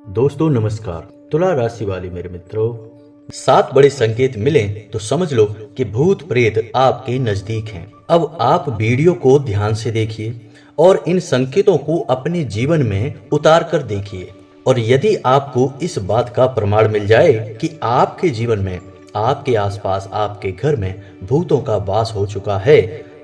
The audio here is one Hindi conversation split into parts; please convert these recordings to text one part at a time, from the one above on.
दोस्तों नमस्कार। तुला राशि वाले मेरे मित्रों, 7 बड़े संकेत मिलें तो समझ लो कि भूत प्रेत आपके नजदीक हैं। अब आप वीडियो को ध्यान से देखिए और इन संकेतों को अपने जीवन में उतार कर देखिए। और यदि आपको इस बात का प्रमाण मिल जाए कि आपके जीवन में, आपके आसपास, आपके घर में भूतों का वास हो चुका है,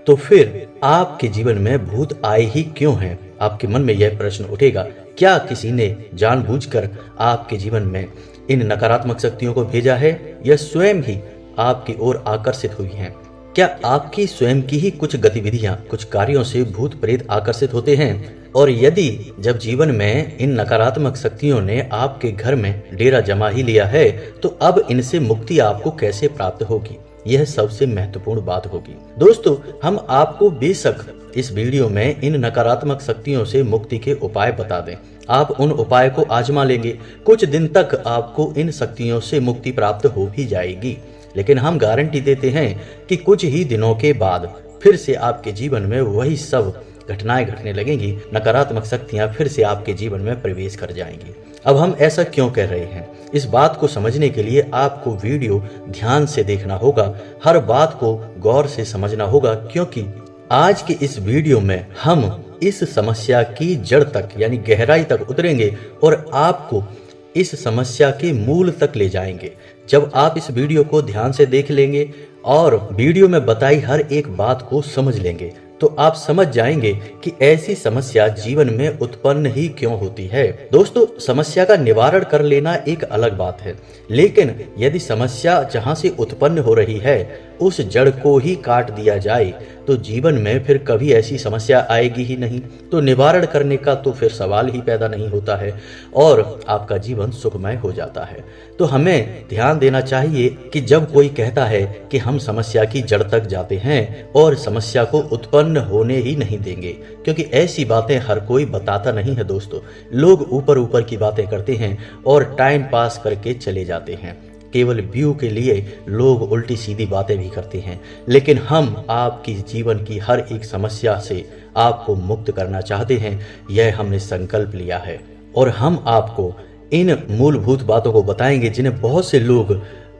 तो फिर आपके जीवन में भूत आए ही क्यों हैं? आपके मन में यह प्रश्न उठेगा, क्या किसी ने जानबूझकर आपके जीवन में इन नकारात्मक शक्तियों को भेजा है या स्वयं ही आपकी ओर आकर्षित हुई हैं? क्या आपकी स्वयं की ही कुछ गतिविधियां, कुछ कार्यों से भूत प्रेत आकर्षित होते हैं? और यदि जब जीवन में इन नकारात्मक शक्तियों ने आपके घर में डेरा जमा ही लिया है, तो अब इनसे मुक्ति आपको कैसे प्राप्त होगी? यह सबसे महत्वपूर्ण बात होगी। दोस्तों, हम आपको बेशक इस वीडियो में इन नकारात्मक शक्तियों से मुक्ति के उपाय बता दें। आप उन उपाय को आजमा लेंगे, कुछ दिन तक आपको इन शक्तियों से मुक्ति प्राप्त हो भी जाएगी। लेकिन हम गारंटी देते हैं कि कुछ ही दिनों के बाद फिर से आपके जीवन में वही सब घटनाएं घटने लगेंगी, नकारात्मक शक्तियां फिर से आपके जीवन में प्रवेश कर जाएंगी। अब हम ऐसा क्यों कह रहे हैं? इस बात को समझने के लिए आपको वीडियो ध्यान से देखना होगा, हर बात को गौर से समझना होगा, क्योंकि आज के इस वीडियो में हम इस समस्या की जड़ तक यानी गहराई तक उतरेंगे और आपको इस समस्या के मूल तक ले जाएंगे। जब आप इस वीडियो को ध्यान से देख लेंगे और वीडियो में बताई हर एक बात को समझ लेंगे, तो आप समझ जाएंगे कि ऐसी समस्या जीवन में उत्पन्न ही क्यों होती है। दोस्तों, समस्या का निवारण कर लेना एक अलग बात है, लेकिन यदि समस्या जहां से उत्पन्न हो रही है उस जड़ को ही काट दिया जाए तो जीवन में फिर कभी ऐसी समस्या आएगी ही नहीं। तो निवारण करने का तो फिर सवाल ही पैदा नहीं होता है और आपका जीवन सुखमय हो जाता है। तो हमें ध्यान देना चाहिए कि जब कोई कहता है कि हम समस्या की जड़ तक जाते हैं और समस्या को उत्पन्न होने ही नहीं देंगे, क्योंकि ऐसी बातें हर कोई बताता नहीं है। दोस्तों, लोग ऊपर ऊपर की बातें करते हैं और टाइम पास करके चले जाते हैं। केवल व्यू के लिए लोग उल्टी सीधी बातें भी करते हैं, लेकिन हम आपकी जीवन की हर एक समस्या से आपको मुक्त करना चाहते हैं। यह हमने संकल्प लिया है और हम आपको इन मूलभूत बातों को बताएंगे जिन्हें बहुत से लोग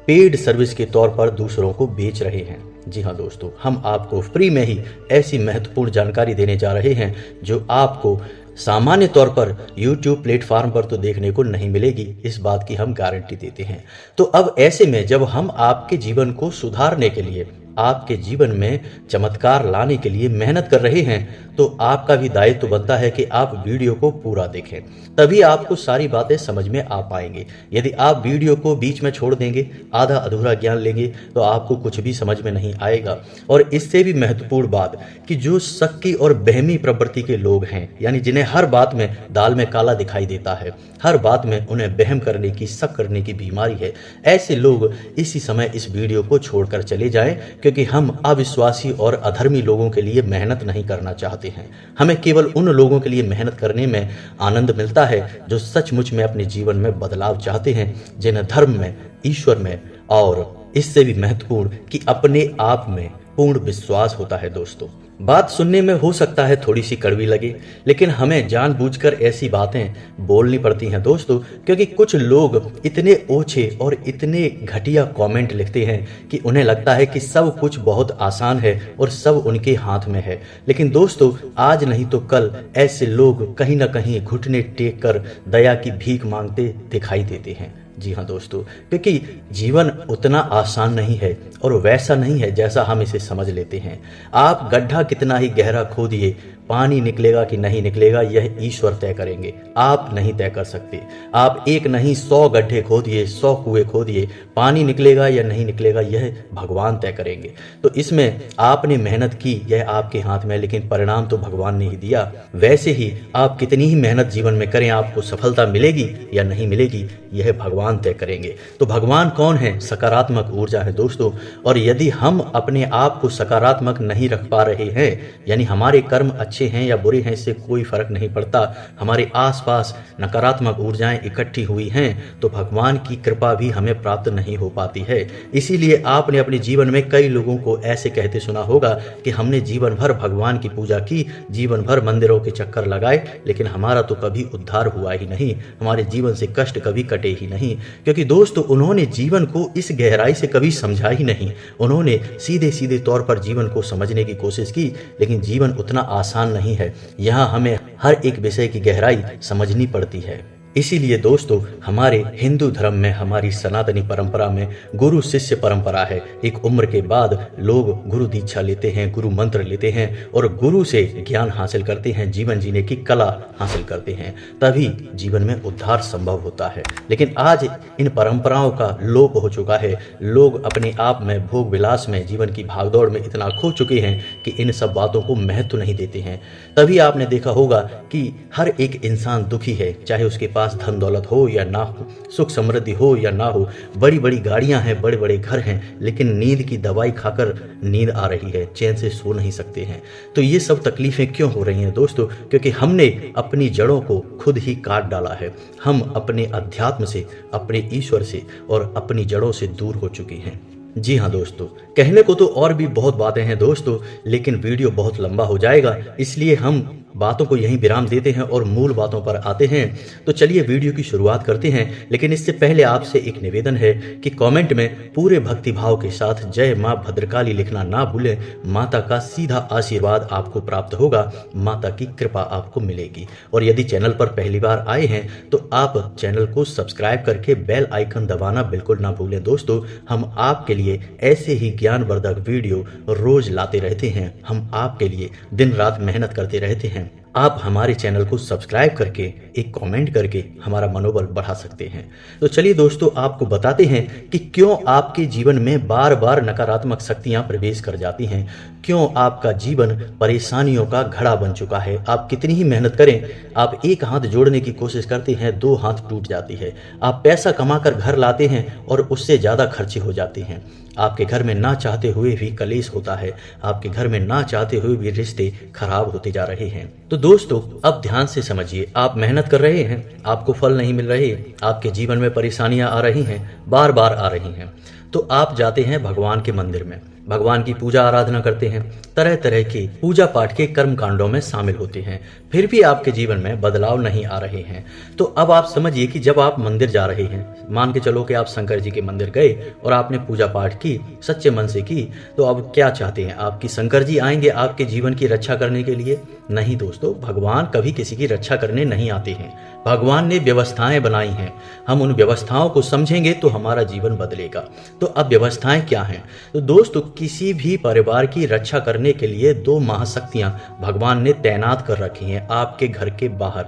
पेड सर्विस के तौर पर दूसरों को बेच रहे हैं। जी हाँ दोस्तों, हम आपको फ्री में ही ऐसी महत्वपूर्ण जानकारी देने जा रहे हैं जो आपको सामान्य तौर पर YouTube प्लेटफॉर्म पर तो देखने को नहीं मिलेगी। इस बात की हम गारंटी देते हैं। तो अब ऐसे में जब हम आपके जीवन को सुधारने के लिए, आपके जीवन में चमत्कार लाने के लिए मेहनत कर रहे हैं, तो आपका भी दायित्व बनता है कि आप वीडियो को पूरा देखें, तभी आपको सारी बातें समझ में आ पाएंगे। यदि आप वीडियो को बीच में छोड़ देंगे, आधा अधूरा ज्ञान लेंगे, तो आपको कुछ भी समझ में नहीं आएगा। और इससे भी महत्वपूर्ण बात कि जो शक्की और बहमी प्रवृत्ति के लोग हैं, यानी जिन्हें हर बात में दाल में काला दिखाई देता है, हर बात में उन्हें वहम करने की, शक करने की बीमारी है, ऐसे लोग इसी समय इस वीडियो को छोड़कर चले जाएं, क्योंकि हम अविश्वासी और अधर्मी लोगों के लिए मेहनत नहीं करना चाहते हैं। हमें केवल उन लोगों के लिए मेहनत करने में आनंद मिलता है जो सचमुच में अपने जीवन में बदलाव चाहते हैं, जिन्हें धर्म में, ईश्वर में और इससे भी महत्वपूर्ण कि अपने आप में पूर्ण विश्वास होता है। दोस्तों, बात सुनने में हो सकता है थोड़ी सी कड़वी लगे, लेकिन हमें जानबूझकर ऐसी बातें बोलनी पड़ती हैं दोस्तों, क्योंकि कुछ लोग इतने ओछे और इतने घटिया कमेंट लिखते हैं कि उन्हें लगता है कि सब कुछ बहुत आसान है और सब उनके हाथ में है। लेकिन दोस्तों, आज नहीं तो कल ऐसे लोग कहीं ना कहीं घुटने टेक कर दया की भीख मांगते दिखाई देते हैं। जी हाँ दोस्तों, क्योंकि जीवन उतना आसान नहीं है और वैसा नहीं है जैसा हम इसे समझ लेते हैं। आप गड्ढा कितना ही गहरा खोदिए, पानी निकलेगा कि नहीं निकलेगा यह ईश्वर तय करेंगे, आप नहीं तय कर सकते। आप एक नहीं 100 गड्ढे खोदिए, 100 कुएं खोदिए, पानी निकलेगा या नहीं निकलेगा यह भगवान तय करेंगे। तो इसमें आपने मेहनत की, यह आपके हाथ में, लेकिन परिणाम तो भगवान ने ही दिया। वैसे ही आप कितनी ही मेहनत जीवन में करें, आपको सफलता मिलेगी या नहीं मिलेगी यह भगवान तय करेंगे। तो भगवान कौन है? सकारात्मक ऊर्जा है दोस्तों। और यदि हम अपने आप को सकारात्मक नहीं रख पा रहे हैं, यानी हमारे कर्म अच्छे अच्छे हैं या बुरे हैं इससे कोई फर्क नहीं पड़ता। हमारे आसपास नकारात्मक ऊर्जाएं इकट्ठी हुई हैं तो भगवान की कृपा भी हमें प्राप्त नहीं हो पाती है। इसीलिए आपने अपने जीवन में कई लोगों को ऐसे कहते सुना होगा कि हमने जीवन भर भगवान की पूजा की, जीवन भर मंदिरों के चक्कर लगाए, लेकिन हमारा तो कभी उद्धार हुआ ही नहीं, हमारे जीवन से कष्ट कभी कटे ही नहीं। क्योंकि दोस्तों उन्होंने जीवन को इस गहराई से कभी समझा ही नहीं। उन्होंने सीधे सीधे तौर पर जीवन को समझने की कोशिश की, लेकिन जीवन उतना आसान नहीं है। यहाँ हमें हर एक विषय की गहराई समझनी पड़ती है। इसीलिए दोस्तों हमारे हिंदू धर्म में, हमारी सनातनी परंपरा में गुरु शिष्य परंपरा है। एक उम्र के बाद लोग गुरु दीक्षा लेते हैं, गुरु मंत्र लेते हैं और गुरु से ज्ञान हासिल करते हैं, जीवन जीने की कला हासिल करते हैं, तभी जीवन में उद्धार संभव होता है। लेकिन आज इन परंपराओं का लोप हो चुका है। लोग अपने आप में, भोग विलास में, जीवन की भागदौड़ में इतना खो चुके हैं कि इन सब बातों को महत्व नहीं देते हैं। तभी आपने देखा होगा कि हर एक इंसान दुखी है, चाहे उसके पास धन दौलत हो या ना हो, सुख समृद्धि हो या ना हो, बड़ी बड़ी गाड़ियां हैं, बड़े बड़े घर हैं, लेकिन नींद की दवाई खाकर नींद आ रही है, चैन से सो नहीं सकते हैं। तो ये सब तकलीफें क्यों हो रही हैं दोस्तों? क्योंकि हमने अपनी जड़ों को खुद ही काट डाला है। हम अपने अध्यात्म से, अपने ईश्वर से और अपनी जड़ों से दूर हो चुके हैं। जी हाँ दोस्तों, कहने को तो और भी बहुत बातें हैं दोस्तों, लेकिन वीडियो बहुत लंबा हो जाएगा, इसलिए हम बातों को यहीं विराम देते हैं और मूल बातों पर आते हैं। तो चलिए वीडियो की शुरुआत करते हैं, लेकिन इससे पहले आपसे एक निवेदन है कि कमेंट में पूरे भक्तिभाव के साथ जय माँ भद्रकाली लिखना ना भूलें। माता का सीधा आशीर्वाद आपको प्राप्त होगा, माता की कृपा आपको मिलेगी। और यदि चैनल पर पहली बार आए हैं तो आप चैनल को सब्सक्राइब करके बेल आइकन दबाना बिल्कुल ना भूलें। दोस्तों हम आपके लिए ऐसे ही ज्ञानवर्धक वीडियो रोज लाते रहते हैं, हम आपके लिए दिन रात मेहनत करते रहते हैं। आप हमारे चैनल को सब्सक्राइब करके एक कमेंट करके हमारा मनोबल बढ़ा सकते हैं। तो चलिए दोस्तों आपको बताते हैं कि क्यों आपके जीवन में बार बार नकारात्मक शक्तियां प्रवेश कर जाती हैं, क्यों आपका जीवन परेशानियों का घड़ा बन चुका है। आप कितनी ही मेहनत करें, आप एक हाथ जोड़ने की कोशिश करते हैं, दो हाथ टूट जाती है। आप पैसा कमाकर घर लाते हैं और उससे ज़्यादा खर्चे हो जाते हैं। आपके घर में ना चाहते हुए भी कलेश होता है, आपके घर में ना चाहते हुए भी रिश्ते खराब होते जा रहे हैं। तो दोस्तों अब ध्यान से समझिए, आप मेहनत कर रहे हैं, आपको फल नहीं मिल रहे, आपके जीवन में परेशानियां आ रही हैं, बार बार आ रही हैं, तो आप जाते हैं भगवान के मंदिर में, भगवान की पूजा आराधना करते हैं, तरह तरह के पूजा पाठ के कर्म कांडों में शामिल होते हैं, फिर भी आपके जीवन में बदलाव नहीं आ रहे हैं। तो अब आप समझिए कि जब आप मंदिर जा रहे हैं, मान के चलो कि आप शंकर जी के मंदिर गए और आपने पूजा पाठ की, सच्चे मन से की, तो अब क्या चाहते हैं आप कि शंकर जी आएंगे आपके जीवन की रक्षा करने के लिए? नहीं दोस्तों, भगवान कभी किसी की रक्षा करने नहीं आते हैं। भगवान ने व्यवस्थाएं बनाई हैं, हम उन व्यवस्थाओं को समझेंगे तो हमारा जीवन बदलेगा। तो अब व्यवस्थाएं क्या हैं? तो दोस्तों किसी भी परिवार की रक्षा करने के लिए दो महाशक्तियां भगवान ने तैनात कर रखी हैं आपके घर के बाहर।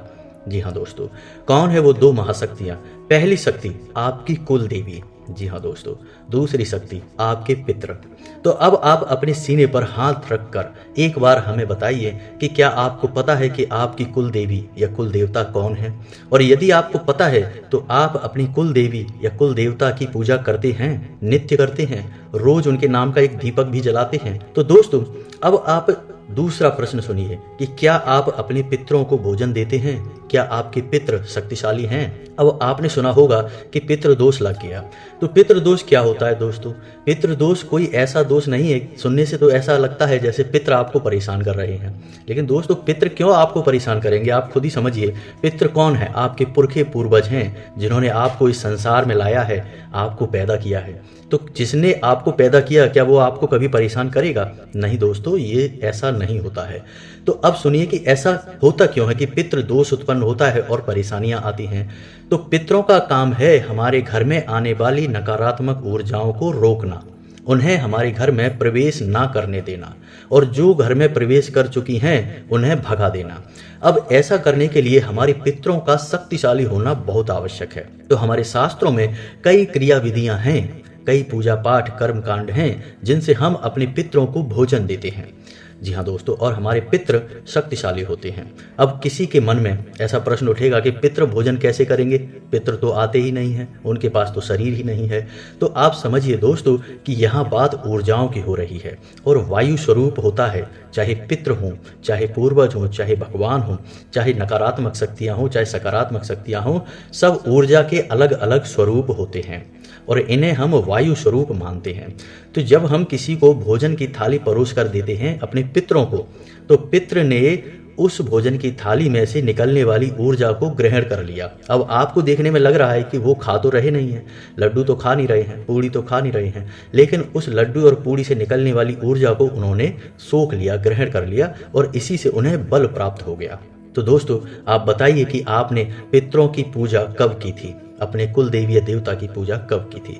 जी हाँ दोस्तों, कौन है वो दो महाशक्तियां? पहली शक्ति आपकी कुल देवी, जी हाँ दोस्तों, दूसरी शक्ति आपके पितृ। तो अब आप अपने सीने पर हाथ रखकर एक बार हमें बताइए कि क्या आपको पता है कि आपकी कुल देवी या कुल देवता कौन है? और यदि आपको पता है तो आप अपनी कुल देवी या कुल देवता की पूजा करते हैं, नित्य करते हैं, रोज उनके नाम का एक दीपक भी जलाते हैं? तो दोस्तों अब आप दूसरा प्रश्न सुनिए कि क्या आप अपने पितरों को भोजन देते हैं? क्या आपके पितृ शक्तिशाली हैं? अब आपने सुना होगा कि पितृ दोष लग गया। तो पितृ दोष क्या होता है दोस्तों? पितृ दोष कोई ऐसा दोष नहीं है, सुनने से तो ऐसा लगता है जैसे पितृ आपको परेशान कर रहे हैं, लेकिन दोस्तों पितृ क्यों आपको परेशान करेंगे? आप खुद ही समझिए। पितृ कौन है? आपके पुरखे पूर्वज हैं, जिन्होंने आपको इस संसार में लाया है, आपको पैदा किया है। तो जिसने आपको पैदा किया, क्या वो आपको कभी परेशान करेगा? नहीं दोस्तों, ये ऐसा नहीं होता है। तो अब सुनिए कि ऐसा होता क्यों है कि पितृ दोष उत्पन्न होता है और परेशानियां आती हैं। तो पितरों का काम है हमारे घर में आने वाली नकारात्मक ऊर्जाओं को रोकना, उन्हें हमारे घर में प्रवेश ना करने देना, और जो घर में प्रवेश कर चुकी हैं उन्हें भगा देना। अब ऐसा करने के लिए हमारे पितरों का शक्तिशाली होना बहुत आवश्यक है। तो हमारे शास्त्रों में कई क्रिया विधियां हैं, कई पूजा पाठ कर्म कांड हैं जिनसे हम अपने पितरों को भोजन देते हैं। जी हाँ दोस्तों, और हमारे पितृ शक्तिशाली होते हैं। अब किसी के मन में ऐसा प्रश्न उठेगा कि पितृ भोजन कैसे करेंगे, पितृ तो आते ही नहीं हैं, उनके पास तो शरीर ही नहीं है। तो आप समझिए दोस्तों कि यहाँ बात ऊर्जाओं की हो रही है, और वायु स्वरूप होता है, चाहे पितृ हों, चाहे पूर्वज हों, चाहे भगवान हों, चाहे नकारात्मक शक्तियाँ हों, चाहे सकारात्मक शक्तियाँ हों, सब ऊर्जा के अलग अलग स्वरूप होते हैं और इन्हें हम वायु स्वरूप मानते हैं। तो जब हम किसी को भोजन की थाली परोस कर देते हैं अपने पितरों को, तो पितृ ने उस भोजन की थाली में से निकलने वाली ऊर्जा को ग्रहण कर लिया। अब आपको देखने में लग रहा है कि वो खा तो रहे नहीं हैं, लड्डू तो खा नहीं रहे हैं, पूड़ी तो खा नहीं रहे हैं, लेकिन उस लड्डू और पूड़ी से निकलने वाली ऊर्जा को उन्होंने सोख लिया, ग्रहण कर लिया, और इसी से उन्हें बल प्राप्त हो गया। तो दोस्तों आप बताइए कि आपने पितरों की पूजा कब की थी, अपने कुल देवी या देवता की पूजा कब की थी।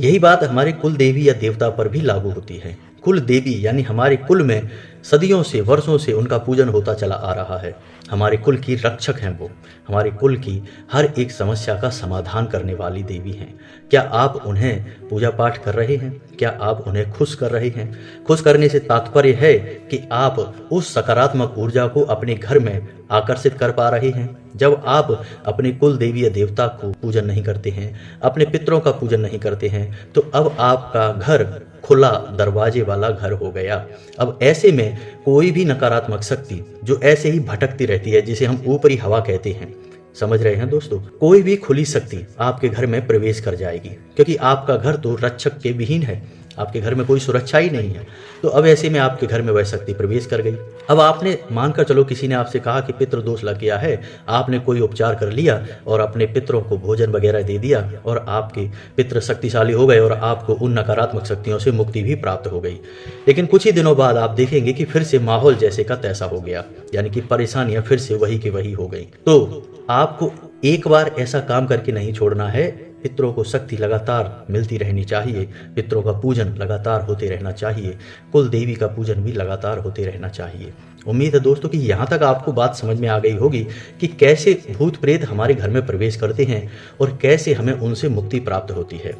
यही बात हमारे कुल देवी या देवता पर भी लागू होती है। कुल देवी यानी हमारे कुल में सदियों से, वर्षों से उनका पूजन होता चला आ रहा है। हमारे कुल की रक्षक हैं वो, हमारे कुल की हर एक समस्या का समाधान करने वाली देवी हैं। क्या आप उन्हें पूजा पाठ कर रहे हैं? क्या आप उन्हें खुश कर रहे हैं? खुश करने से तात्पर्य है कि आप उस सकारात्मक ऊर्जा को अपने घर में आकर्षित कर पा रहे हैं। जब आप अपने कुल देवी या देवता को पूजन नहीं करते हैं, अपने पितरों का पूजन नहीं करते हैं, तो अब आपका घर खुला दरवाजे वाला घर हो गया। अब ऐसे में कोई भी नकारात्मक शक्ति जो ऐसे ही भटकती रहती है, जिसे हम ऊपरी हवा कहते हैं, समझ रहे हैं दोस्तों, कोई भी खुली शक्ति आपके घर में प्रवेश कर जाएगी, क्योंकि आपका घर तो रक्षक के विहीन है, आपके घर में कोई सुरक्षा ही नहीं है। तो अब ऐसे में आपके घर में वह शक्ति प्रवेश कर गई। अब आपने मानकर चलो किसी ने आपसे कहा कि पितृ दोष लग गया है, आपने कोई उपचार कर लिया और अपने पितरों को भोजन वगैरह दे दिया और आपके पितृ शक्तिशाली हो गए और आपको उन नकारात्मक शक्तियों से मुक्ति भी प्राप्त हो गई। लेकिन कुछ ही दिनों बाद आप देखेंगे कि फिर से माहौल जैसे का तैसा हो गया, यानी कि परेशानियां फिर से वही की वही हो गई। तो आपको एक बार ऐसा काम करके नहीं छोड़ना है। पितरों को शक्ति लगातार मिलती रहनी चाहिए, पितरों का पूजन लगातार होते रहना चाहिए, कुल देवी का पूजन भी लगातार होते रहना चाहिए। उम्मीद है दोस्तों कि यहाँ तक आपको बात समझ में आ गई होगी कि कैसे भूत प्रेत हमारे घर में प्रवेश करते हैं और कैसे हमें उनसे मुक्ति प्राप्त होती है।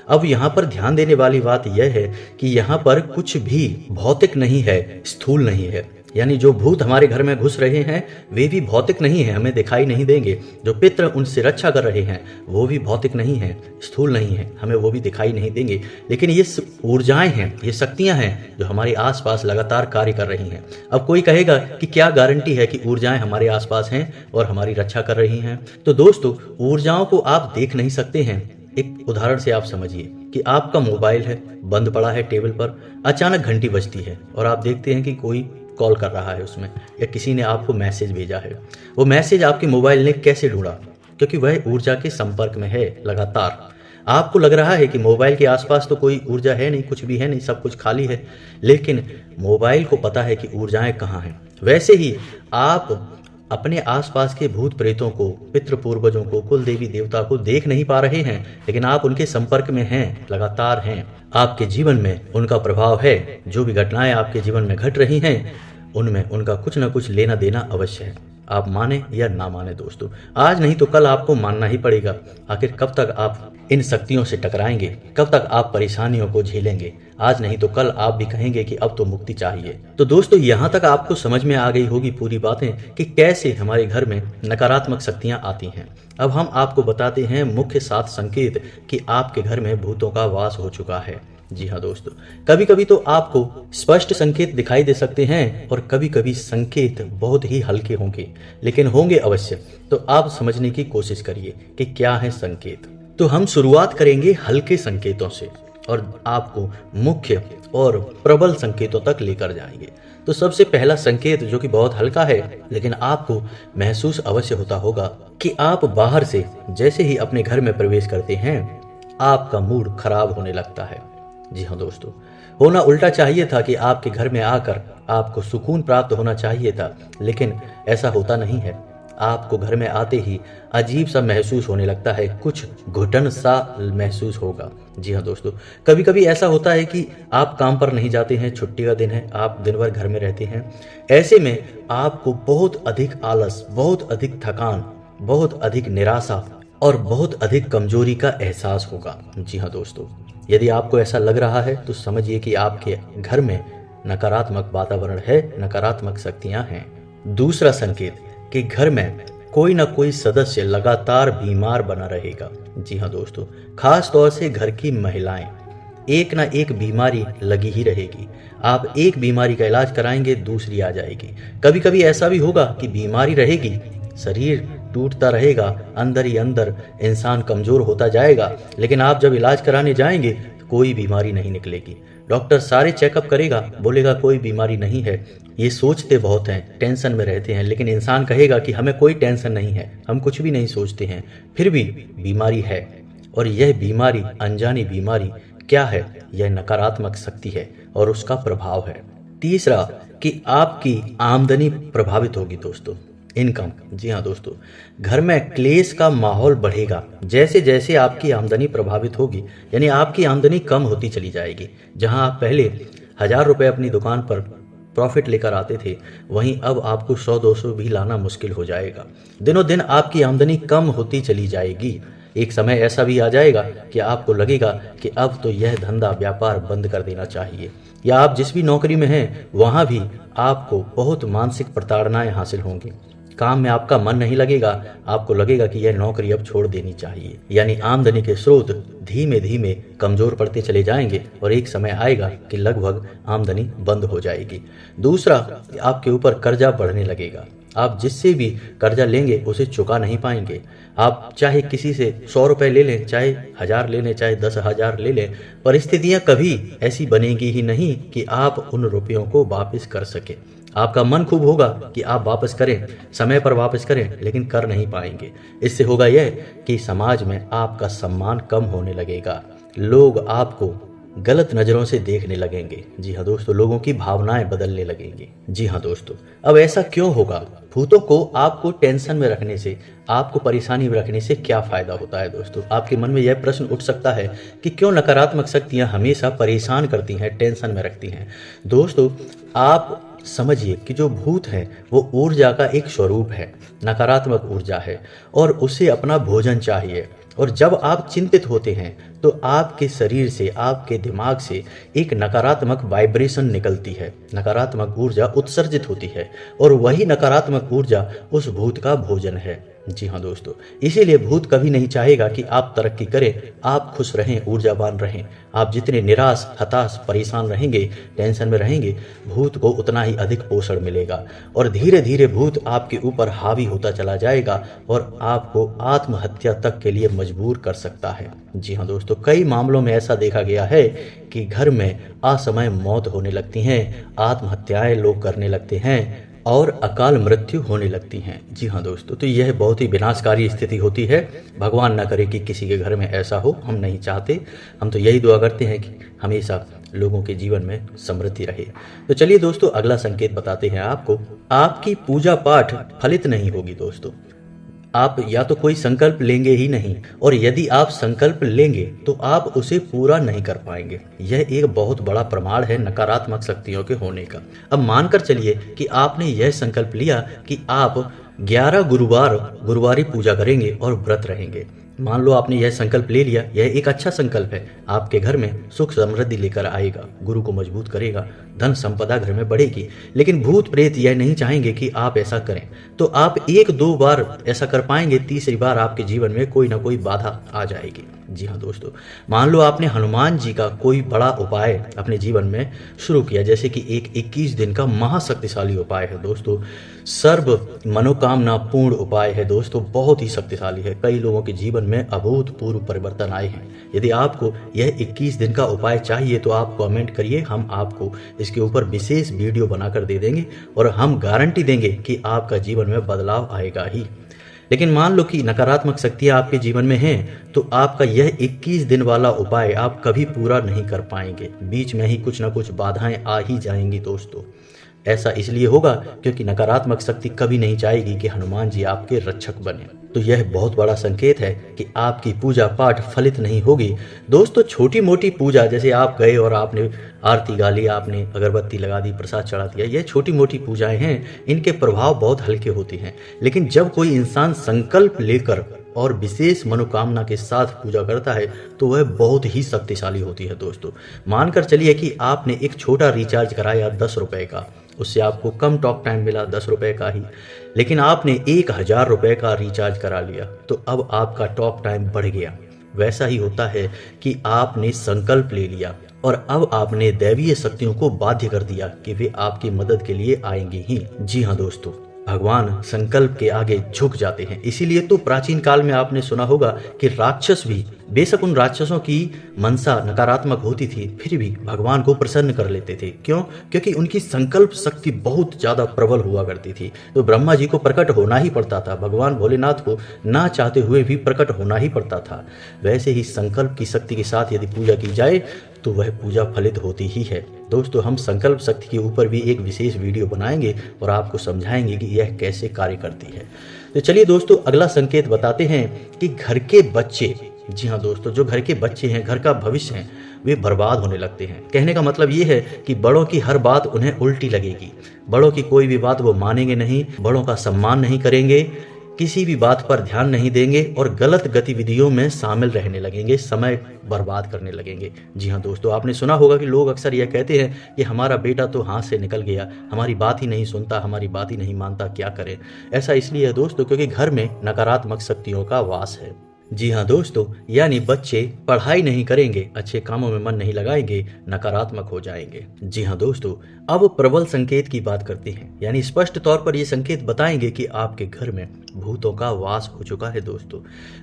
अब यहाँ पर ध्यान देने वाली बात यह है कि यहाँ पर कुछ भी भौतिक नहीं है, स्थूल नहीं है। यानी जो भूत हमारे घर में घुस रहे हैं वे भी भौतिक नहीं है, हमें दिखाई नहीं देंगे। जो पितृ उनसे रक्षा कर रहे हैं वो भी भौतिक नहीं है, स्थूल नहीं है, हमें वो भी दिखाई नहीं देंगे। लेकिन ये ऊर्जाएं हैं, ये शक्तियां हैं जो हमारे आसपास लगातार कार्य कर रही हैं। अब कोई कहेगा कि क्या गारंटी है कि ऊर्जाएं हमारे आसपास हैं और हमारी रक्षा कर रही हैं। तो दोस्तों ऊर्जाओं को आप देख नहीं सकते हैं। एक उदाहरण से आप समझिए कि आपका मोबाइल है, बंद पड़ा है टेबल पर, अचानक घंटी बजती है और आप देखते हैं कि कोई कॉल कर रहा है उसमें, या किसी ने आपको मैसेज भेजा है। वो मैसेज आपके मोबाइल ने कैसे ढूंढा? क्योंकि वह ऊर्जा के संपर्क में है लगातार। आपको लग रहा है कि मोबाइल के आसपास तो कोई ऊर्जा है नहीं, कुछ भी है नहीं, सब कुछ खाली है, लेकिन मोबाइल को पता है कि ऊर्जाएं कहाँ हैं। वैसे ही आप अपने आसपास के भूत प्रेतों को, पितृ पूर्वजों को, कुल देवी देवता को देख नहीं पा रहे हैं, लेकिन आप उनके संपर्क में हैं, लगातार हैं। आपके जीवन में उनका प्रभाव है। जो भी घटनाएं आपके जीवन में घट रही हैं उनमें उनका कुछ ना कुछ लेना देना अवश्य है। आप माने या ना माने दोस्तों, आज नहीं तो कल आपको मानना ही पड़ेगा। आखिर कब तक आप इन शक्तियों से टकराएंगे? कब तक आप परेशानियों को झेलेंगे? आज नहीं तो कल आप भी कहेंगे कि अब तो मुक्ति चाहिए। तो दोस्तों यहाँ तक आपको समझ में आ गई होगी पूरी बातें कि कैसे हमारे घर में नकारात्मक शक्तियाँ आती हैं। अब हम आपको बताते हैं मुख्य 7 संकेत कि आपके घर में भूतों का वास हो चुका है। जी हाँ दोस्तों, कभी कभी तो आपको स्पष्ट संकेत दिखाई दे सकते हैं और कभी कभी संकेत बहुत ही हल्के होंगे, लेकिन होंगे अवश्य। तो आप समझने की कोशिश करिए कि क्या है संकेत। तो हम शुरुआत करेंगे हल्के संकेतों से और आपको मुख्य और प्रबल संकेतों तक लेकर जाएंगे। तो सबसे पहला संकेत जो कि बहुत हल्का है, लेकिन आपको महसूस अवश्य होता होगा कि आप बाहर से जैसे ही अपने घर में प्रवेश करते हैं आपका मूड खराब होने लगता है। जी हाँ दोस्तों, होना उल्टा चाहिए था कि आपके घर में आकर आपको सुकून प्राप्त होना चाहिए था, लेकिन ऐसा होता नहीं है। आपको घर में आते ही अजीब सा महसूस होने लगता है, कुछ घुटन सा महसूस होगा। जी हाँ दोस्तों, कभी कभी ऐसा होता है कि आप काम पर नहीं जाते हैं, छुट्टी का दिन है, आप दिन भर घर में रहते हैं। ऐसे में आपको बहुत अधिक आलस, बहुत अधिक थकान, बहुत अधिक निराशा और बहुत अधिक कमजोरी का एहसास होगा। जी हाँ दोस्तों, यदि आपको ऐसा लग रहा है तो समझिए कि आपके घर में नकारात्मक वातावरण है, नकारात्मक शक्तियां हैं। दूसरा संकेत कि घर में कोई ना कोई सदस्य लगातार बीमार बना रहेगा। जी हाँ दोस्तों, खास तौर से घर की महिलाएं, एक ना एक बीमारी लगी ही रहेगी। आप एक बीमारी का इलाज कराएंगे, दूसरी आ जाएगी। कभी कभी ऐसा भी होगा कि बीमारी रहेगी, शरीर टूटता रहेगा, अंदर ही अंदर इंसान कमजोर होता जाएगा, लेकिन आप जब इलाज कराने जाएंगे तो कोई बीमारी नहीं निकलेगी। डॉक्टर सारे चेकअप करेगा, बोलेगा कोई बीमारी नहीं है। ये सोचते बहुत हैं, टेंशन में रहते हैं, लेकिन इंसान कहेगा कि हमें कोई टेंशन नहीं है, हम कुछ भी नहीं सोचते हैं, फिर भी बीमारी है। और यह बीमारी, अनजानी बीमारी क्या है? यह नकारात्मक शक्ति है और उसका प्रभाव है। तीसरा कि आपकी आमदनी प्रभावित होगी दोस्तों, इनकम। जी हाँ दोस्तों, घर में क्लेश का माहौल बढ़ेगा। जैसे जैसे आपकी आमदनी प्रभावित होगी, यानी आपकी आमदनी कम होती चली जाएगी। जहां आप पहले 1000 रुपए अपनी दुकान पर प्रॉफिट लेकर आते थे, वहीं अब आपको 100-200 भी लाना मुश्किल हो जाएगा। दिनों दिन आपकी आमदनी कम होती चली जाएगी। एक समय ऐसा भी आ जाएगा कि आपको लगेगा कि अब तो यह धंधा व्यापार बंद कर देना चाहिए। या आप जिस भी नौकरी में हैं वहां भी आपको बहुत मानसिक प्रताड़नाएं हासिल होंगी। काम में आपका मन नहीं लगेगा, आपको लगेगा कि यह नौकरी अब छोड़ देनी चाहिए। यानी आमदनी के स्रोत धीमे धीमे कमजोर पड़ते चले जाएंगे और एक समय आएगा कि लगभग आमदनी बंद हो जाएगी। दूसरा, आपके ऊपर कर्जा बढ़ने लगेगा। आप जिससे भी कर्जा लेंगे उसे चुका नहीं पाएंगे। आप चाहे किसी से 100 रुपए ले लें, चाहे 1000 ले लें, चाहे 10,000 ले लें, परिस्थितियां कभी ऐसी बनेगी ही नहीं कि आप उन रुपयों को वापस कर सके। आपका मन खूब होगा कि आप वापस करें, समय पर वापस करें, लेकिन कर नहीं पाएंगे। इससे होगा यह कि समाज में आपका सम्मान कम होने लगेगा। लोग आपको गलत नजरों से देखने लगेंगे। जी हाँ दोस्तों, लोगों की भावनाएं बदलने लगेंगी। जी हाँ दोस्तों, अब ऐसा क्यों होगा? भूतों को आपको टेंशन में रखने से, आपको परेशानी में रखने से क्या फायदा होता है दोस्तों? आपके मन में यह प्रश्न उठ सकता है कि क्यों नकारात्मक शक्तियां हमेशा परेशान करती हैं, टेंशन में रखती हैं। दोस्तों, आप समझिए कि जो भूत है वो ऊर्जा का एक स्वरूप है, नकारात्मक ऊर्जा है, और उसे अपना भोजन चाहिए। और जब आप चिंतित होते हैं तो आपके शरीर से, आपके दिमाग से एक नकारात्मक वाइब्रेशन निकलती है, नकारात्मक ऊर्जा उत्सर्जित होती है, और वही नकारात्मक ऊर्जा उस भूत का भोजन है। जी हाँ दोस्तों, इसीलिए भूत कभी नहीं चाहेगा कि आप तरक्की करें, आप खुश रहें, ऊर्जावान रहें। आप जितने निराश, हताश, परेशान रहेंगे, टेंशन में रहेंगे, भूत को उतना ही अधिक पोषण मिलेगा, और धीरे धीरे भूत आपके ऊपर हावी होता चला जाएगा और आपको आत्महत्या तक के लिए मजबूर कर सकता है। जी हाँ दोस्तों, कई मामलों में ऐसा देखा गया है कि घर में असमय मौत होने लगती हैं, आत्महत्याएं लोग करने लगते हैं और अकाल मृत्यु होने लगती हैं। जी हाँ दोस्तों, तो यह बहुत ही विनाशकारी स्थिति होती है। भगवान न करे कि किसी के घर में ऐसा हो, हम नहीं चाहते। हम तो यही दुआ करते हैं कि हमेशा लोगों के जीवन में समृद्धि रहे। तो चलिए दोस्तों, अगला संकेत बताते हैं आपको। आपकी पूजा पाठ फलित नहीं होगी दोस्तों। आप या तो कोई संकल्प लेंगे ही नहीं, और यदि आप संकल्प लेंगे तो आप उसे पूरा नहीं कर पाएंगे। यह एक बहुत बड़ा प्रमाण है नकारात्मक शक्तियों के होने का। अब मानकर चलिए कि आपने यह संकल्प लिया कि आप 11 गुरुवारी पूजा करेंगे और व्रत रहेंगे। मान लो आपने यह संकल्प ले लिया, यह एक अच्छा संकल्प है, आपके घर में सुख समृद्धि लेकर आएगा, गुरु को मजबूत करेगा, धन संपदा घर में बढ़ेगी। लेकिन भूत प्रेत यह नहीं चाहेंगे कि आप ऐसा करें, तो आप 1-2 बार ऐसा कर पाएंगे, तीसरी बार आपके जीवन में कोई ना कोई बाधा आ जाएगी। जी हाँ दोस्तों, मान लो आपने हनुमान जी का कोई बड़ा उपाय अपने जीवन में शुरू किया, जैसे कि एक 21 दिन का महाशक्तिशाली उपाय है दोस्तों, सर्व मनोकामना पूर्ण उपाय है दोस्तों, बहुत ही शक्तिशाली है। कई लोगों के जीवन में अभूतपूर्व परिवर्तन आए हैं। यदि आपको यह 21 दिन का उपाय चाहिए तो आप कमेंट करिए, हम आपको इसके ऊपर विशेष वीडियो बनाकर दे देंगे, और हम गारंटी देंगे कि आपका जीवन में बदलाव आएगा ही। लेकिन मान लो कि नकारात्मक शक्तियां आपके जीवन में हैं, तो आपका यह 21 दिन वाला उपाय आप कभी पूरा नहीं कर पाएंगे। बीच में ही कुछ ना कुछ बाधाएं आ ही जाएंगी दोस्तों। ऐसा इसलिए होगा क्योंकि नकारात्मक शक्ति कभी नहीं चाहेगी कि हनुमान जी आपके रक्षक बने। तो यह बहुत बड़ा संकेत है कि आपकी पूजा पाठ फलित नहीं होगी दोस्तों। छोटी मोटी पूजा, जैसे आप गए और आपने आरती गा ली, आपने अगरबत्ती लगा दी, प्रसाद चढ़ा दिया, यह छोटी मोटी पूजाएं हैं, इनके प्रभाव बहुत हल्के होते हैं। लेकिन जब कोई इंसान संकल्प लेकर और विशेष मनोकामना के साथ पूजा करता है तो वह बहुत ही शक्तिशाली होती है दोस्तों। मानकर चलिए कि आपने एक छोटा रिचार्ज कराया 10 रुपए का, उससे आपको कम टॉक टाइम मिला 10 रुपए का ही, लेकिन आपने 1000 रुपए का रिचार्ज करा लिया तो अब आपका टॉक टाइम बढ़ गया। वैसा ही होता है कि आपने संकल्प ले लिया और अब आपने दैवीय शक्तियों को बाध्य कर दिया कि वे आपकी मदद के लिए आएंगी ही। जी हाँ दोस्तों, भगवान संकल्प के आगे झुक जाते हैं। इसीलिए तो प्राचीन काल में आपने सुना होगा कि राक्षस भी, बेशक उन राक्षसों की मनसा नकारात्मक होती थी, फिर भी भगवान को प्रसन्न कर लेते थे। क्यों? क्योंकि उनकी संकल्प शक्ति बहुत ज्यादा प्रबल हुआ करती थी। तो ब्रह्मा जी को प्रकट होना ही पड़ता था, भगवान भोलेनाथ को ना चाहते हुए भी प्रकट होना ही पड़ता था। वैसे ही संकल्प की शक्ति के साथ यदि पूजा की जाए तो वह पूजा फलित होती ही है। दोस्तों, हम संकल्प शक्ति के ऊपर भी एक विशेष वीडियो बनाएंगे और आपको समझाएंगे कि यह कैसे कार्य करती है। तो चलिए दोस्तों, अगला संकेत बताते हैं कि घर के बच्चे, जी हाँ दोस्तों, जो घर के बच्चे हैं, घर का भविष्य है, वे बर्बाद होने लगते हैं। कहने का मतलब ये है कि बड़ों की हर बात उन्हें उल्टी लगेगी, बड़ों की कोई भी बात वो मानेंगे नहीं, बड़ों का सम्मान नहीं करेंगे, किसी भी बात पर ध्यान नहीं देंगे और गलत गतिविधियों में शामिल रहने लगेंगे, समय बर्बाद करने लगेंगे। जी हाँ दोस्तों, आपने सुना होगा कि लोग अक्सर यह कहते हैं कि हमारा बेटा तो हाथ से निकल गया, हमारी बात ही नहीं सुनता, हमारी बात ही नहीं मानता, क्या करें। ऐसा इसलिए है दोस्तों क्योंकि घर में नकारात्मक शक्तियों का वास है। जी हाँ दोस्तों, यानी बच्चे पढ़ाई नहीं करेंगे, अच्छे कामों में मन नहीं लगाएंगे, नकारात्मक हो जाएंगे। जी हाँ दोस्तों, अब प्रबल संकेत की बात करते हैं, यानी स्पष्ट तौर पर ये संकेत बताएंगे कि आपके घर में भूतों का वास हो चुका है। दोस्तों,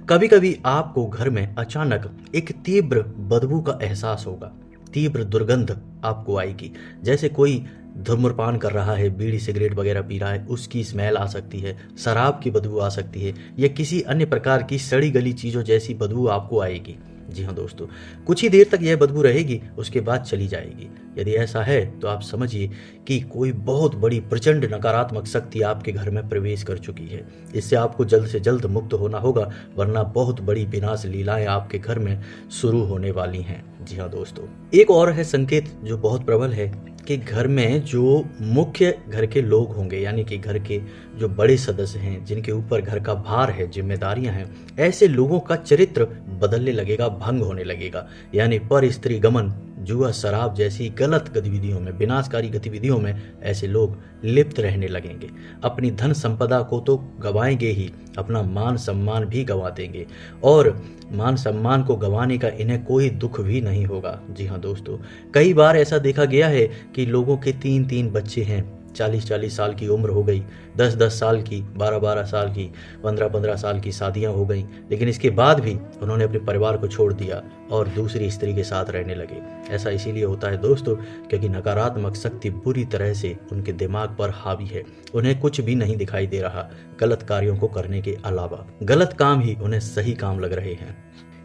कभी कभी आपको घर में अचानक एक तीव्र बदबू का एहसास होगा, तीव्र दुर्गंध आपको आएगी, जैसे कोई धूम्रपान कर रहा है, बीड़ी सिगरेट वगैरह पी रहा है, उसकी स्मेल आ सकती है, शराब की बदबू आ सकती है, या किसी अन्य प्रकार की सड़ी गली चीज़ों जैसी बदबू आपको आएगी। जी हाँ दोस्तों, कुछ ही देर तक यह बदबू रहेगी, उसके बाद चली जाएगी। यदि ऐसा है तो आप समझिए कि कोई बहुत बड़ी प्रचंड नकारात्मक शक्ति आपके घर में प्रवेश कर चुकी है। इससे आपको जल्द से जल्द मुक्त होना होगा, वरना बहुत बड़ी विनाश लीलाएं आपके घर में शुरू होने वाली हैं। जी हाँ दोस्तों, एक और है संकेत जो बहुत प्रबल है कि घर में जो मुख्य घर के लोग होंगे, यानी कि घर के जो बड़े सदस्य हैं, जिनके ऊपर घर का भार है, जिम्मेदारियां हैं, ऐसे लोगों का चरित्र बदलने लगेगा, भंग होने लगेगा। यानी पर स्त्री गमन, जुआ, शराब जैसी गलत गतिविधियों में, विनाशकारी गतिविधियों में ऐसे लोग लिप्त रहने लगेंगे। अपनी धन संपदा को तो गंवाएंगे ही, अपना मान सम्मान भी गंवा देंगे, और मान सम्मान को गंवाने का इन्हें कोई दुख भी नहीं होगा। जी हाँ दोस्तों, कई बार ऐसा देखा गया है कि लोगों के 3-3 बच्चे हैं, 40-40 साल की उम्र हो गई, 10-10 साल की, 12-12 साल की, 15-15 साल की शादियां हो गई, लेकिन इसके बाद भी उन्होंने अपने परिवार को छोड़ दिया और दूसरी स्त्री के साथ रहने लगे। ऐसा इसीलिए होता है दोस्तों क्योंकि नकारात्मक शक्ति बुरी तरह से उनके दिमाग पर हावी है। उन्हें कुछ भी नहीं दिखाई दे रहा गलत कार्यों को करने के अलावा, गलत काम ही उन्हें सही काम लग रहे हैं।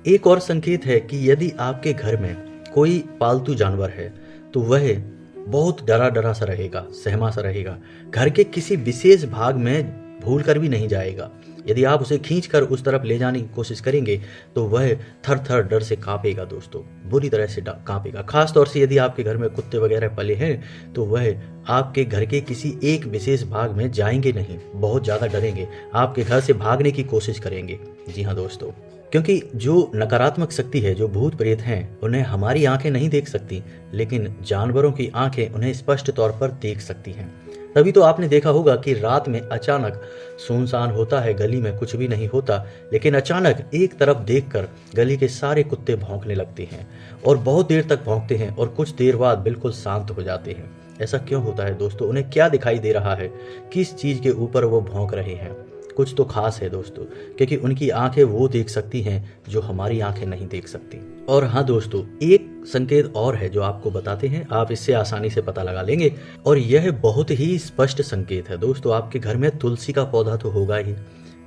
एक और संकेत है कि यदि आपके घर में कोई पालतू जानवर है तो वह बहुत डरा डरा सा रहेगा, सहमा सा रहेगा, घर के किसी विशेष भाग में भूल कर भी नहीं जाएगा। यदि आप उसे खींचकर उस तरफ ले जाने की कोशिश करेंगे तो वह थर थर डर से कांपेगा दोस्तों, बुरी तरह से कांपेगा। खास तौर से यदि आपके घर में कुत्ते वगैरह पले हैं तो वह आपके घर के किसी एक विशेष भाग में जाएंगे नहीं, बहुत ज़्यादा डरेंगे, आपके घर से भागने की कोशिश करेंगे। जी हाँ दोस्तों, क्योंकि जो नकारात्मक शक्ति है, जो भूत प्रेत हैं, उन्हें हमारी आंखें नहीं देख सकती, लेकिन जानवरों की आंखें उन्हें स्पष्ट तौर पर देख सकती हैं। तभी तो आपने देखा होगा कि रात में अचानक सुनसान होता है, गली में कुछ भी नहीं होता, लेकिन अचानक एक तरफ देखकर गली के सारे कुत्ते भौंकने लगते हैं और बहुत देर तक भौंकते हैं और कुछ देर बाद बिल्कुल शांत हो जाते हैं। ऐसा क्यों होता है दोस्तों? उन्हें क्या दिखाई दे रहा है? किस चीज़ के ऊपर वो भौंक रहे हैं? कुछ तो खास है दोस्तों, क्योंकि उनकी आंखें वो देख सकती हैं जो हमारी आंखें नहीं देख सकती। और हाँ दोस्तों, एक संकेत और है जो आपको बताते हैं, आप इससे आसानी से पता लगा लेंगे, और यह बहुत ही स्पष्ट संकेत है दोस्तों। आपके घर में तुलसी का पौधा तो होगा ही।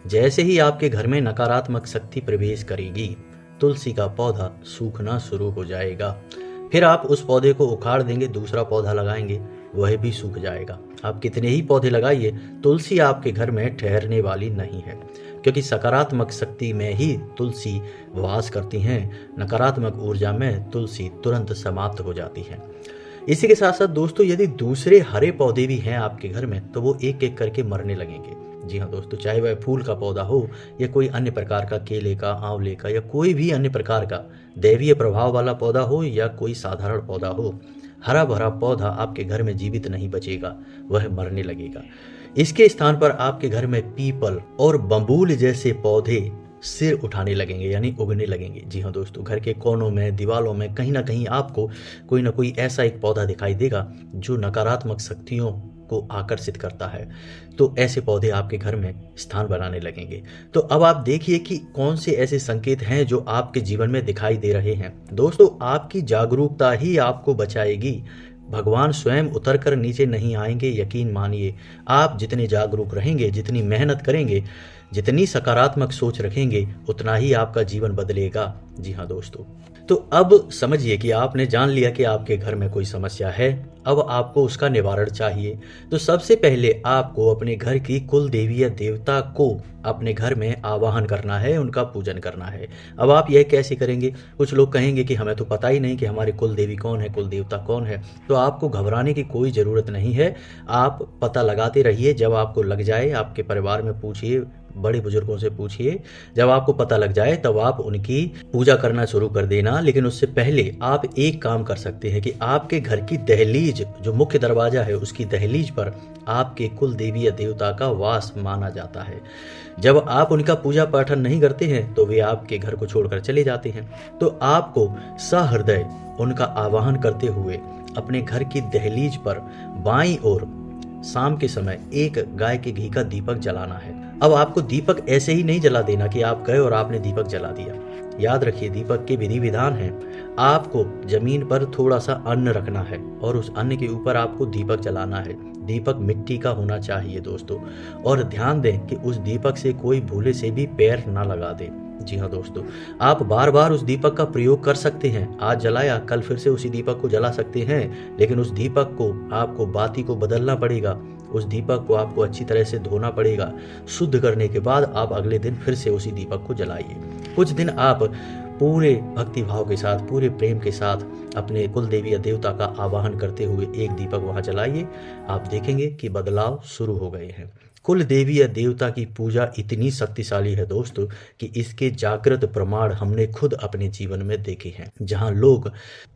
जैसे ही आपके घर में नकारात्मक शक्ति प्रवेश करेगी, तुलसी का पौधा सूखना शुरू हो जाएगा। फिर आप उस पौधे को उखाड़ देंगे, दूसरा पौधा लगाएंगे, वह भी सूख जाएगा। आप कितने ही पौधे लगाइए, तुलसी आपके घर में ठहरने वाली नहीं है, क्योंकि सकारात्मक शक्ति में ही तुलसी वास करती हैं, नकारात्मक ऊर्जा में तुलसी तुरंत समाप्त हो जाती है। इसी के साथ साथ दोस्तों, यदि दूसरे हरे पौधे भी हैं आपके घर में तो वो एक एक करके मरने लगेंगे। जी हाँ दोस्तों, चाहे वह फूल का पौधा हो या कोई अन्य प्रकार का, केले का, आंवले का या कोई भी अन्य प्रकार का दैवीय प्रभाव वाला पौधा हो या कोई साधारण पौधा हो, हरा भरा पौधा आपके घर में जीवित नहीं बचेगा, वह मरने लगेगा। इसके स्थान पर आपके घर में पीपल और बबूल जैसे पौधे सिर उठाने लगेंगे, यानी उगने लगेंगे। जी हाँ दोस्तों, घर के कोनों में, दीवालों में कहीं ना कहीं आपको कोई ना कोई ऐसा एक पौधा दिखाई देगा जो नकारात्मक शक्तियों को आकर्षित करता है। तो ऐसे पौधे आपके घर में स्थान बनाने लगेंगे। तो अब आप देखिए कि कौन से ऐसे संकेत हैं जो आपके जीवन में दिखाई दे रहे हैं। दोस्तों, आपकी जागरूकता ही आपको बचाएगी। भगवान स्वयं उतर कर नीचे नहीं आएंगे, यकीन मानिए। आप जितने जागरूक रहेंगे, जितनी मेहनत करेंगे, जितनी सकारात्मक सोच रखेंगे, उतना ही आपका जीवन बदलेगा। जी हाँ दोस्तों, तो अब समझिए कि आपने जान लिया कि आपके घर में कोई समस्या है, अब आपको उसका निवारण चाहिए। तो सबसे पहले आपको अपने घर की कुल देवी या देवता को अपने घर में आवाहन करना है, उनका पूजन करना है। अब आप यह कैसे करेंगे? कुछ लोग कहेंगे कि हमें तो पता ही नहीं कि हमारी कुल देवी कौन है, कुल देवता कौन है। तो आपको घबराने की कोई ज़रूरत नहीं है। आप पता लगाते रहिए, जब आपको लग जाए आपके परिवार में पूछिए, बड़े बुजुर्गों से पूछिए। जब आपको पता लग जाए तब आप उनकी पूजा करना शुरू कर देना। लेकिन उससे पहले आप एक काम कर सकते हैं कि आपके घर की दहलीज, जो मुख्य दरवाजा है, उसकी दहलीज पर आपके कुल देवी या देवता का वास माना जाता है। जब आप उनका पूजा पाठन नहीं करते हैं तो वे आपके घर को छोड़कर चले जाते हैं। तो आपको सहृदय उनका आवाहन करते हुए अपने घर की दहलीज पर बाईं ओर शाम के समय एक गाय के घी का दीपक जलाना है। अब आपको दीपक ऐसे ही नहीं जला देना कि आप गए और आपने दीपक जला दिया। याद रखिए, दीपक के विधि विधान हैं। आपको जमीन पर थोड़ा सा अन्न रखना है और उस अन्न के ऊपर आपको दीपक जलाना है। दीपक मिट्टी का होना चाहिए दोस्तों, और ध्यान दें कि उस दीपक से कोई भूले से भी पैर ना लगा दे। जी हाँ दोस्तों, आप बार बार उस दीपक का प्रयोग कर सकते हैं। आज जलाया, कल फिर से उसी दीपक को जला सकते हैं, लेकिन उस दीपक को आपको बाती को बदलना पड़ेगा। उस दीपक को आपको अच्छी तरह से धोना पड़ेगा। शुद्ध करने के बाद आप अगले दिन फिर से उसी दीपक को जलाइए। कुछ दिन आप पूरे भक्तिभाव के साथ, पूरे प्रेम के साथ अपने कुल देवी या देवता का आवाहन करते हुए एक दीपक वहां जलाइए। आप देखेंगे कि बदलाव शुरू हो गए हैं। कुल देवी या देवता की पूजा इतनी शक्तिशाली है दोस्तों कि इसके जागृत प्रमाण हमने खुद अपने जीवन में देखे हैं। जहां लोग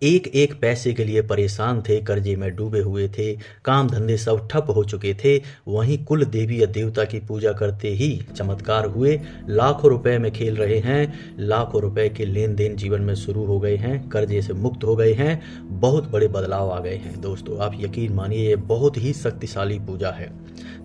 एक एक पैसे के लिए परेशान थे, कर्जे में डूबे हुए थे, काम धंधे सब ठप हो चुके थे, वहीं कुल देवी या देवता की पूजा करते ही चमत्कार हुए। लाखों रुपए में खेल रहे हैं, लाखों रुपए के लेन देन जीवन में शुरू हो गए हैं, कर्जे से मुक्त हो गए हैं, बहुत बड़े बदलाव आ गए हैं। दोस्तों, आप यकीन मानिए, ये बहुत ही शक्तिशाली पूजा है।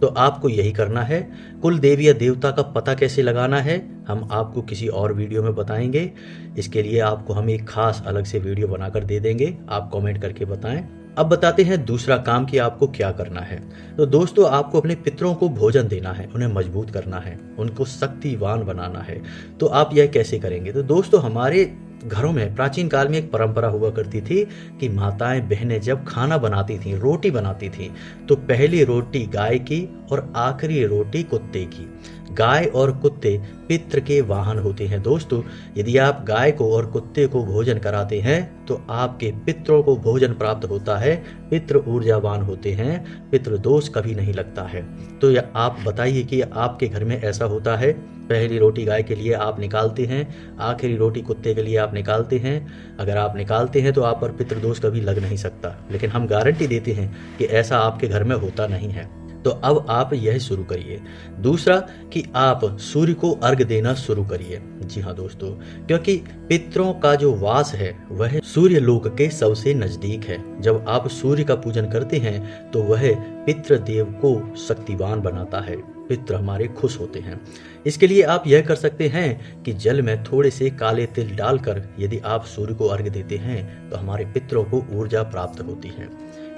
तो आपको यही करना है। कुल देवी या देवता का पता कैसे लगाना है, हम आपको किसी और वीडियो में बताएंगे। इसके लिए आपको हम एक खास अलग से वीडियो बनाकर दे देंगे, आप कमेंट करके बताएं। अब बताते हैं दूसरा काम कि आपको क्या करना है। तो दोस्तों, आपको अपने पितरों को भोजन देना है, उन्हें मजबूत करना है, उनको शक्तिवान बनाना है। तो आप यह कैसे करेंगे? तो दोस्तों, हमारे घरों में प्राचीन काल में एक परंपरा हुआ करती थी कि माताएं बहनें जब खाना बनाती थीं, रोटी बनाती थीं, तो पहली रोटी गाय की और आखिरी रोटी कुत्ते की। गाय और कुत्ते पितृ के वाहन होते हैं। दोस्तों, यदि आप गाय को और कुत्ते को भोजन कराते हैं तो आपके पितरों को भोजन प्राप्त होता है, पितृ ऊर्जावान होते हैं, पितृ दोष कभी नहीं लगता है। तो आप बताइए कि आपके घर में ऐसा होता है? पहली रोटी गाय के लिए आप निकालते हैं, आखिरी रोटी कुत्ते के लिए आप निकालते हैं। अगर आप निकालते हैं तो आप पर पितृदोष कभी लग नहीं सकता, लेकिन हम गारंटी देते हैं कि ऐसा आपके घर में होता नहीं है। तो अब आप यह शुरू करिए। दूसरा कि आप सूर्य को अर्घ देना शुरू करिए। जी हाँ दोस्तों, क्योंकि पितरों का जो वास है वह सूर्य लोक के सबसे नजदीक है। जब आप सूर्य का पूजन करते हैं तो वह पितृ देव को शक्तिवान बनाता है, पितृ हमारे खुश होते हैं। इसके लिए आप यह कर सकते हैं कि जल में थोड़े से काले तिल डालकर यदि आप सूर्य को अर्घ देते हैं तो हमारे पितरों को ऊर्जा प्राप्त होती है।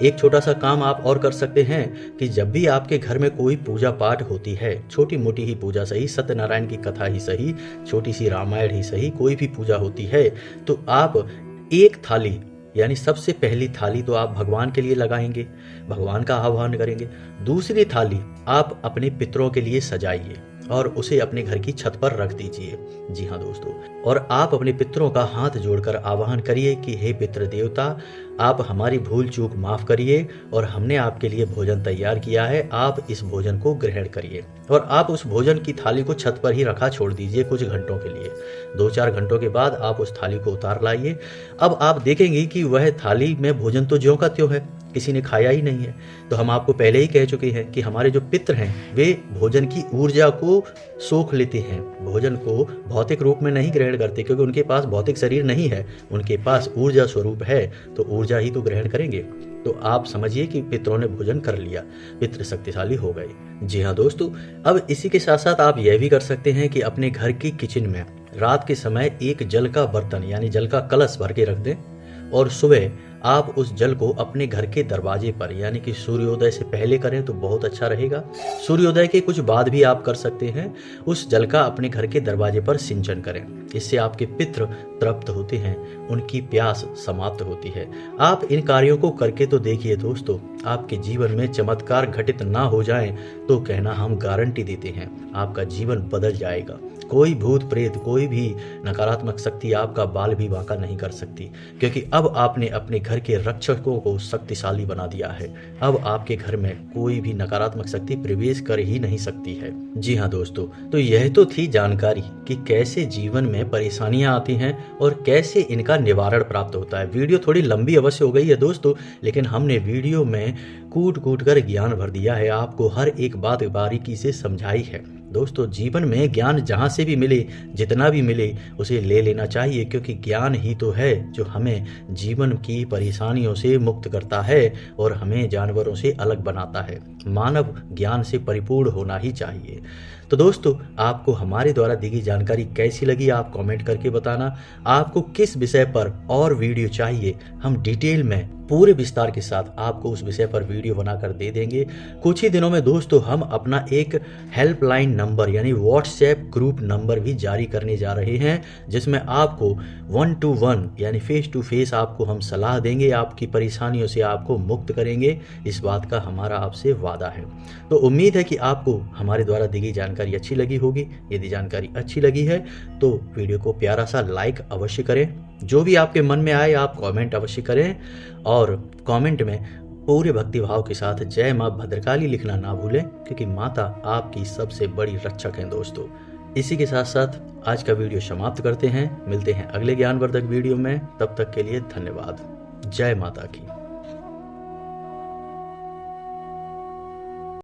एक छोटा सा काम आप और कर सकते हैं कि जब भी आपके घर में कोई पूजा पाठ होती है, छोटी मोटी ही पूजा सही, सत्यनारायण की कथा ही सही, छोटी सी रामायण ही सही, कोई भी पूजा होती है तो आप एक थाली, यानी सबसे पहली थाली तो आप भगवान के लिए लगाएंगे, भगवान का आह्वान करेंगे। दूसरी थाली आप अपने पितरों के लिए सजाइए। और उसे अपने घर की छत पर रख दीजिए। जी हाँ दोस्तों, और आप अपने पितरों का हाथ जोड़कर आवाहन करिए कि हे पितृ देवता, आप हमारी भूल चूक माफ करिए और हमने आपके लिए भोजन तैयार किया है, आप इस भोजन को ग्रहण करिए। और आप उस भोजन की थाली को छत पर ही रखा छोड़ दीजिए कुछ घंटों के लिए। 2-4 घंटों के बाद आप उस थाली को उतार लाइए। अब आप देखेंगे कि वह थाली में भोजन तो ज्यों का त्यों है, किसी ने खाया ही नहीं है। तो हम आपको पहले ही कह चुके हैं कि हमारे जो पितृ हैं वे भोजन की ऊर्जा को सोख लेते हैं, भोजन को भौतिक रूप में नहीं ग्रहण करते, क्योंकि उनके पास भौतिक शरीर नहीं है, उनके पास ऊर्जा स्वरूप है, तो ऊर्जा ही तो ग्रहण करेंगे। तो आप समझिए कि पितरों ने भोजन कर लिया, पितृ शक्तिशाली हो गए। जी हाँ दोस्तों, अब इसी के साथ साथ आप यह भी कर सकते हैं कि अपने घर की किचन में रात के समय एक जल का बर्तन यानी जल का कलश भर के रख दें और सुबह आप उस जल को अपने घर के दरवाजे पर यानी कि सूर्योदय से पहले करें तो बहुत अच्छा रहेगा। सूर्योदय के कुछ बाद भी आप कर सकते हैं। उस जल का अपने घर के दरवाजे पर सिंचन करें, इससे आपके पितृ तृप्त होते हैं, उनकी प्यास समाप्त होती है। आप इन कार्यों को करके तो देखिए दोस्तों, आपके जीवन में चमत्कार घटित ना हो जाए तो कहना हम गारंटी देते हैं, आपका जीवन बदल जाएगा। कोई भूत प्रेत, कोई भी नकारात्मक शक्ति आपका बाल भी बांका नहीं कर सकती, क्योंकि अब आपने अपने घर के रक्षकों को शक्तिशाली बना दिया है। अब आपके घर में कोई भी नकारात्मक शक्ति प्रवेश कर ही नहीं सकती है। जी हाँ दोस्तों, तो यह तो थी जानकारी कि कैसे जीवन में परेशानियां आती हैं और कैसे इनका निवारण प्राप्त होता है। वीडियो थोड़ी लंबी अवश्य हो गई है दोस्तों, लेकिन हमने वीडियो में कूट कूट कर ज्ञान भर दिया है, आपको हर एक बात बारीकी से समझाई है। दोस्तों, जीवन में ज्ञान जहाँ से भी मिले, जितना भी मिले, उसे ले लेना चाहिए, क्योंकि ज्ञान ही तो है जो हमें जीवन की परेशानियों से मुक्त करता है और हमें जानवरों से अलग बनाता है। मानव ज्ञान से परिपूर्ण होना ही चाहिए। तो दोस्तों, आपको हमारे द्वारा दी गई जानकारी कैसी लगी आप कमेंट करके बताना। आपको किस विषय पर और वीडियो चाहिए, हम डिटेल में पूरे विस्तार के साथ आपको उस विषय पर वीडियो बनाकर दे देंगे। कुछ ही दिनों में दोस्तों हम अपना एक हेल्पलाइन नंबर यानी व्हाट्सएप ग्रुप नंबर भी जारी करने जा रहे हैं, जिसमें आपको 1 to 1 यानी फेस टू फेस आपको हम सलाह देंगे, आपकी परेशानियों से आपको मुक्त करेंगे। इस बात का हमारा आपसे वादा है। तो उम्मीद है कि आपको हमारे द्वारा दी गई जानकारी अच्छी लगी होगी। यदि जानकारी अच्छी लगी है तो वीडियो को प्यारा सा लाइक अवश्य करें, जो भी आपके मन में आए आप कमेंट अवश्य करें और कमेंट में पूरे भक्तिभाव के साथ जय माँ भद्रकाली लिखना ना भूलें, क्योंकि माता आपकी सबसे बड़ी रक्षक हैं दोस्तों। इसी के साथ साथ आज का वीडियो समाप्त करते हैं, मिलते हैं अगले ज्ञानवर्धक वीडियो में। तब तक के लिए धन्यवाद। जय माता की।